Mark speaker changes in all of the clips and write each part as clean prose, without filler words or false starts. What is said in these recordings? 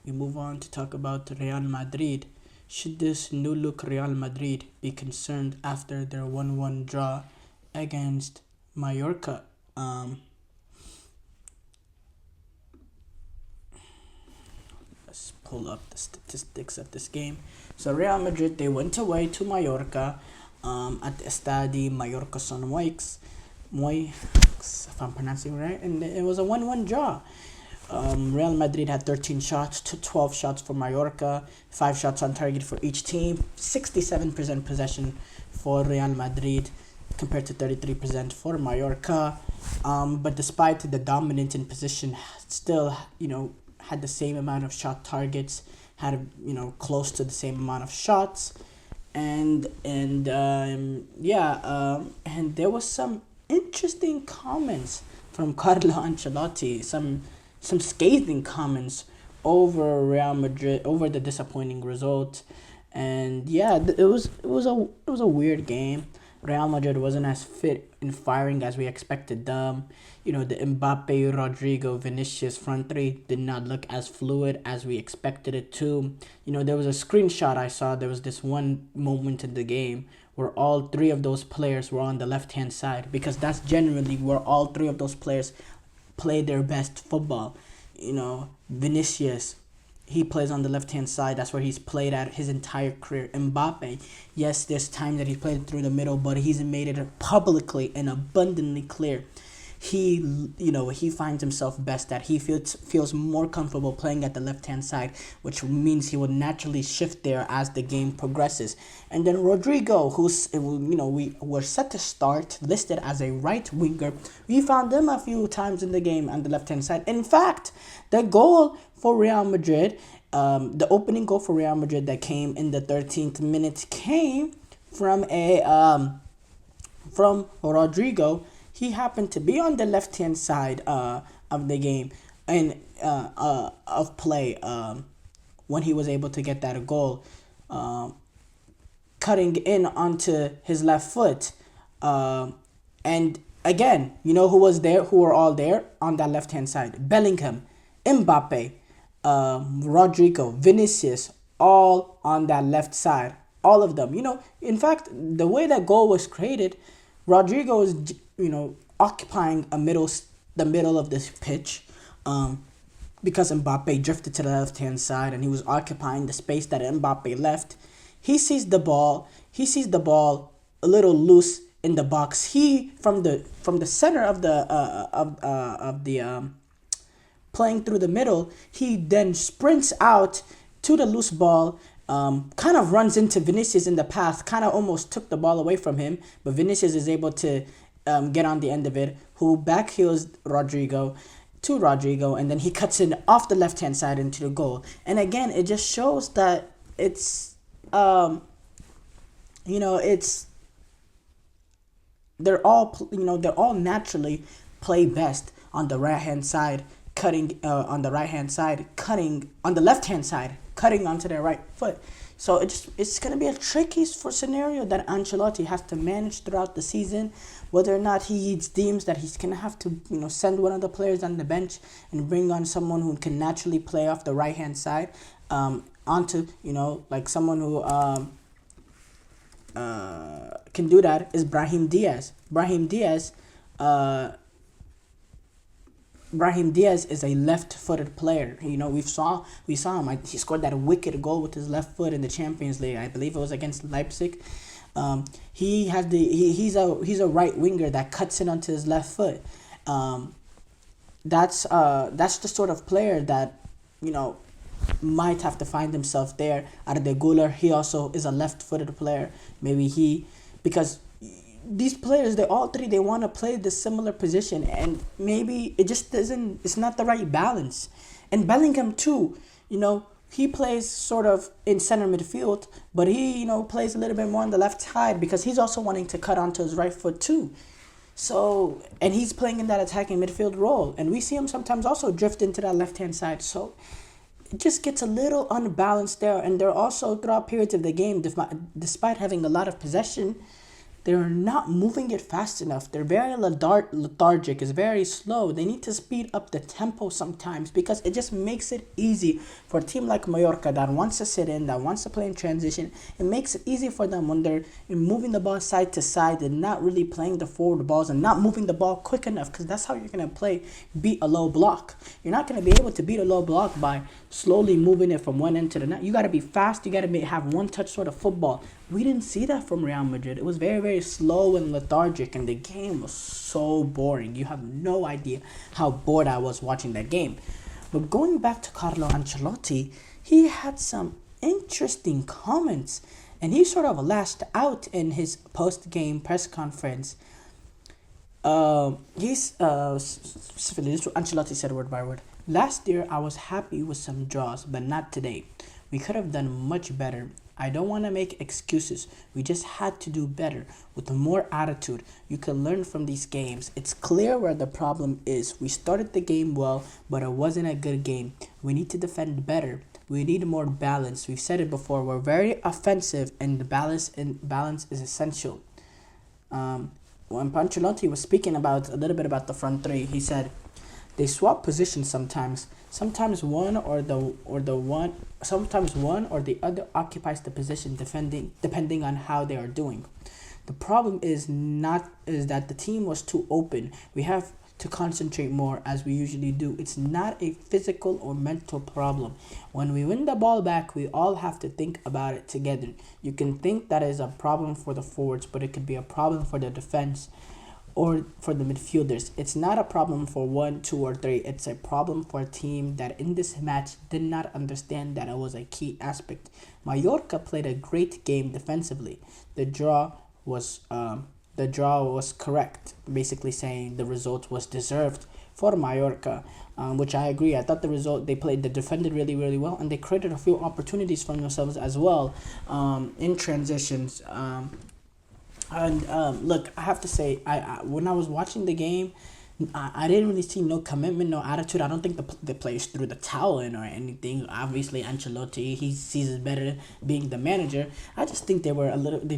Speaker 1: we move on to talk about Real Madrid. Should this new look Real Madrid be concerned after their 1-1 draw against Mallorca? Let's pull up the statistics of this game. So Real Madrid, they went away to Mallorca at the Estadi Mallorca Son Moix, if I'm pronouncing it right, and it was a 1-1 draw. Real Madrid had 13 shots to 12 shots for Mallorca, 5 shots on target for each team, 67% possession for Real Madrid compared to 33% for Mallorca. But despite the dominant in position, still, had the same amount of shot targets, had, close to the same amount of shots. And there was some interesting comments from Carlo Ancelotti, some scathing comments over Real Madrid, over the disappointing result. And it was a weird game. Real Madrid wasn't as fit and firing as we expected them. The Mbappe, Rodrigo, Vinicius front three did not look as fluid as we expected it to. There was a screenshot I saw. There was this one moment in the game where all three of those players were on the left-hand side, because that's generally where all three of those players play their best football. Vinicius, he plays on the left-hand side. That's where he's played at his entire career. Mbappe, yes, there's time that he played through the middle, but he's made it publicly and abundantly clear. He finds himself best at. He feels more comfortable playing at the left-hand side, which means he will naturally shift there as the game progresses. And then Rodrigo, we were set to start, listed as a right winger. We found him a few times in the game on the left-hand side. In fact, the goal for Real Madrid, the opening goal for Real Madrid that came in the 13th minute came from from Rodrigo. He happened to be on the left-hand side of the game and of play when he was able to get that goal, cutting in onto his left foot. And again, who was there? Who were all there on that left-hand side? Bellingham, Mbappe, Rodrigo, Vinicius, all on that left side. All of them. In fact, the way that goal was created, Rodrigo is, occupying the middle of this pitch, because Mbappe drifted to the left-hand side and he was occupying the space that Mbappe left. He sees the ball. A little loose in the box. He from the center of the playing through the middle. He then sprints out to the loose ball. Kind of runs into Vinicius in the path, kind of almost took the ball away from him, but Vinicius is able to get on the end of it, who backheels Rodrigo, and then he cuts in off the left-hand side into the goal. And again, it just shows that it's, they're all naturally play best on the right-hand side, cutting on the right-hand side, cutting on the left-hand side, cutting onto their right foot. So it's going to be a tricky scenario that Ancelotti has to manage throughout the season, whether or not he deems that he's going to have to send one of the players on the bench and bring on someone who can naturally play off the right-hand side onto, like someone who can do that is Brahim Diaz. Brahim Diaz is a left-footed player. We saw him. He scored that wicked goal with his left foot in the Champions League. I believe it was against Leipzig. He's a right winger that cuts in onto his left foot. That's the sort of player that might have to find himself there. Arda Güler, he also is a left-footed player. Because these players, they want to play the similar position, and maybe it's not the right balance. And Bellingham too, he plays sort of in center midfield, but he, plays a little bit more on the left side because he's also wanting to cut onto his right foot too. So, and he's playing in that attacking midfield role, and we see him sometimes also drift into that left-hand side. So it just gets a little unbalanced there, and they're also throughout periods of the game, despite having a lot of possession, they're not moving it fast enough. They're very lethargic. It's very slow. They need to speed up the tempo sometimes because it just makes it easy for a team like Mallorca that wants to sit in, that wants to play in transition. It makes it easy for them when they're moving the ball side to side and not really playing the forward balls and not moving the ball quick enough, because that's how you're going to beat a low block. You're not going to be able to beat a low block by slowly moving it from one end to the next. You got to be fast. You got to have one touch sort of football. We didn't see that from Real Madrid. It was very, very slow and lethargic, and the game was so boring. You have no idea how bored I was watching that game. But going back to Carlo Ancelotti, he had some interesting comments, and he sort of lashed out in his post-game press conference. Ancelotti said word by word, "Last year I was happy with some draws, but not today. We could have done much better. I don't want to make excuses. We just had to do better with more attitude. You can learn from these games. It's clear where the problem is. We started the game well, but it wasn't a good game. We need to defend better. We need more balance. We've said it before. We're very offensive, and the balance is essential." When Ancelotti was speaking about a little bit about the front three, he said they swap positions sometimes. Sometimes one or the other occupies the position depending on how they are doing. The problem is that the team was too open. We have to concentrate more as we usually do. It's not a physical or mental problem. When we win the ball back, we all have to think about it together. You can think that is a problem for the forwards, but it could be a problem for the defense or for the midfielders. It's not a problem for 1, 2, or 3. It's a problem for a team that in this match did not understand that it was a key aspect. Mallorca played a great game defensively. The draw was correct, basically saying the result was deserved for Mallorca, which I agree. I thought they defended really, really well, and they created a few opportunities for themselves as well in transitions. Look, I have to say, I when I was watching the game, I didn't really see no commitment, no attitude. I don't think the players threw the towel in or anything. Obviously, Ancelotti, he sees it better being the manager. I just think they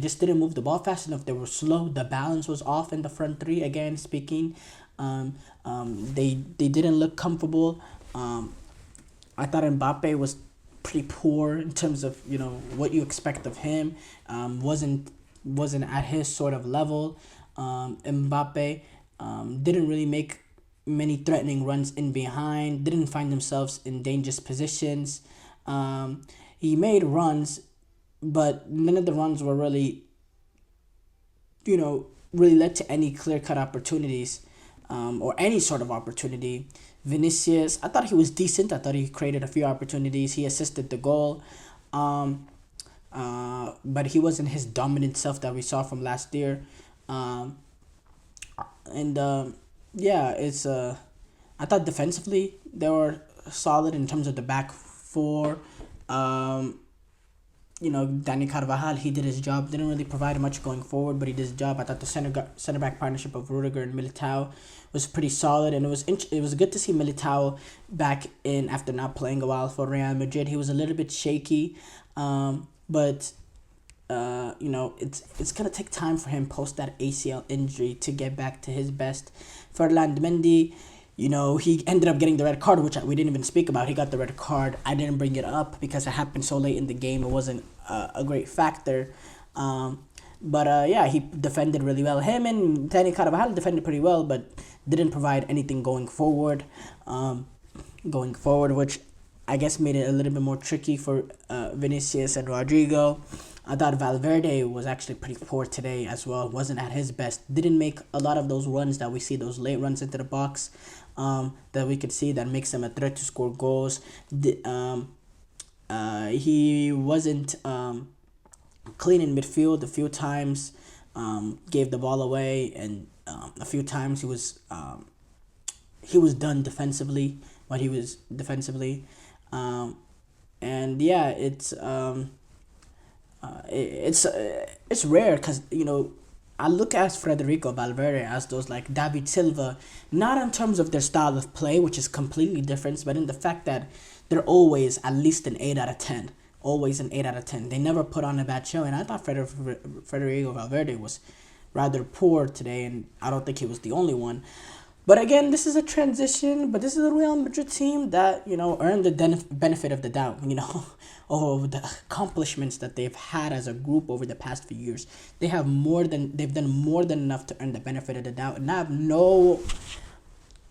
Speaker 1: just didn't move the ball fast enough. They were slow. The balance was off in the front three, again speaking. They didn't look comfortable. I thought Mbappe was pretty poor in terms of, what you expect of him. Wasn't at his sort of level. Mbappe didn't really make many threatening runs in behind, didn't find themselves in dangerous positions. He made runs, but none of the runs were really led to any clear-cut opportunities or any sort of opportunity. Vinicius, I thought he was decent. I thought he created a few opportunities. He assisted the goal. But he wasn't his dominant self that we saw from last year. I thought defensively they were solid in terms of the back four. Dani Carvajal, he did his job. Didn't really provide much going forward, but he did his job. I thought the center back partnership of Rudiger and Militao was pretty solid, and it was good to see Militao back in after not playing a while for Real Madrid. He was a little bit shaky, but it's gonna take time for him post that ACL injury to get back to his best. Ferland Mendy, he ended up getting the red card, which we didn't even speak about. He got the red card. I didn't bring it up because it happened so late in the game. It wasn't a great factor. He defended really well. Him and Dani Carvajal defended pretty well, but didn't provide anything going forward. Which I guess made it a little bit more tricky for Vinicius and Rodrigo. I thought Valverde was actually pretty poor today as well. Wasn't at his best. Didn't make a lot of those runs that we see, those late runs into the box that we could see that makes him a threat to score goals. He wasn't clean in midfield a few times. Gave the ball away, and a few times he was done defensively. It's rare because I look at Federico Valverde as those like David Silva, not in terms of their style of play, which is completely different, but in the fact that they're always at least an 8 out of 10. Always an 8 out of 10. They never put on a bad show, and I thought Federico Valverde was rather poor today, and I don't think he was the only one. But again, this is a transition. But this is a Real Madrid team that earned the benefit of the doubt. Of the accomplishments that they've had as a group over the past few years. They've done more than enough to earn the benefit of the doubt, and I have no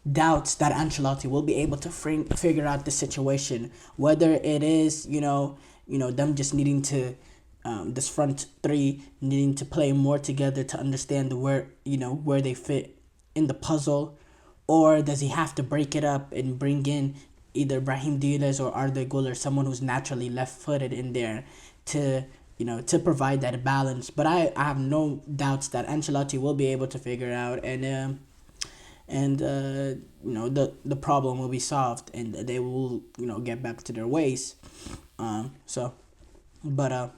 Speaker 1: doubts that Ancelotti will be able to figure out the situation, whether it is them just needing to this front three needing to play more together to understand where they fit in the puzzle, or does he have to break it up and bring in either Brahim Diaz or Arda Güler, someone who's naturally left-footed in there to provide that balance. But I have no doubts that Ancelotti will be able to figure out, and the problem will be solved, and they will get back to their ways. So, but I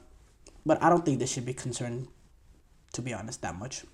Speaker 1: don't think they should be concerned, to be honest, that much.